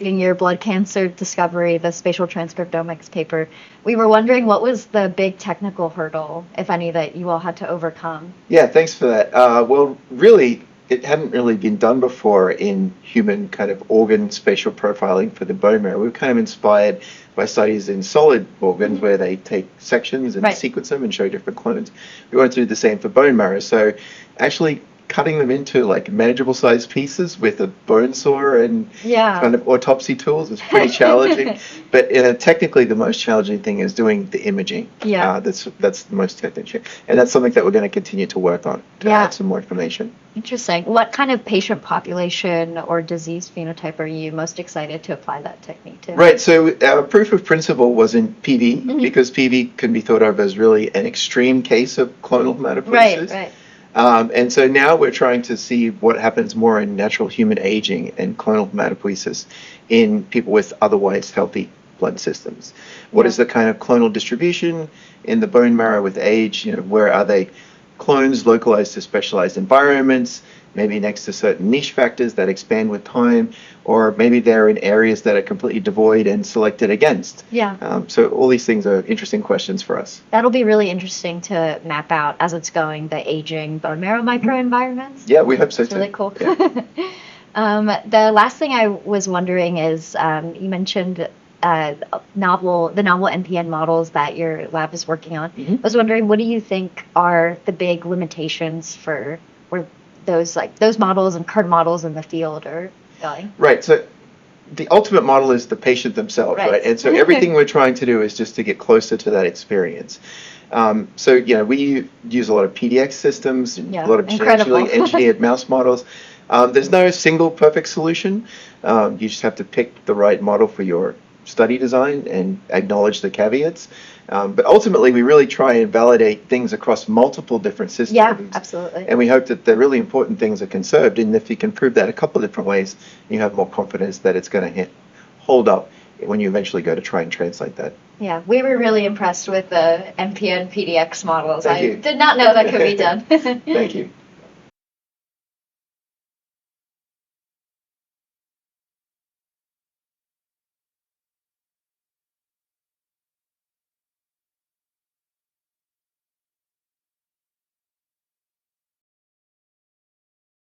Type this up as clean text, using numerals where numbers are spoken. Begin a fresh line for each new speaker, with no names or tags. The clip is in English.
in your blood cancer discovery, the spatial transcriptomics paper, we were wondering what was the big technical hurdle, if any, that you all had to overcome?
Yeah, thanks for that. Well, really, it hadn't really been done before in human kind of organ spatial profiling for the bone marrow. We were kind of inspired by studies in solid organs where they take sections and sequence them and show different clones. We wanted to do the same for bone marrow. So actually cutting them into like manageable sized pieces with a bone saw and kind of autopsy tools is pretty challenging. But technically the most challenging thing is doing the imaging. That's the most technical. And that's something that we're going to continue to work on to add some more information.
Interesting. What kind of patient population or disease phenotype are you most excited to apply that technique to?
Right. So our proof of principle was in PV because PV can be thought of as really an extreme case of clonal hematopoiesis.
Right.
And so now we're trying to see what happens more in natural human aging and clonal hematopoiesis in people with otherwise healthy blood systems. What is the kind of clonal distribution in the bone marrow with age? Where are they clones localized to specialized environments, maybe next to certain niche factors that expand with time, or maybe they're in areas that are completely devoid and selected against. So all these things are interesting questions for us.
That'll be really interesting to map out as it's going, the aging bone marrow microenvironments.
Yeah, we hope so too.
Really cool. The last thing I was wondering is you mentioned the novel MPN models that your lab is working on. I was wondering, what do you think are the big limitations for where those models and current models in the field are going?
Right. So the ultimate model is the patient themselves, right? And so everything we're trying to do is just to get closer to that experience. So we use a lot of PDX systems, and a lot of genetically engineered mouse models. There's no single perfect solution. You just have to pick the right model for your study design and acknowledge the caveats. But ultimately, we really try and validate things across multiple different systems.
Yeah, absolutely.
And we hope that the really important things are conserved. And if you can prove that a couple of different ways, you have more confidence that it's going to hold up when you eventually go to try and translate that.
Yeah, we were really impressed with the MPN PDX models.
Thank you.
Did not know that could be done.
Thank you.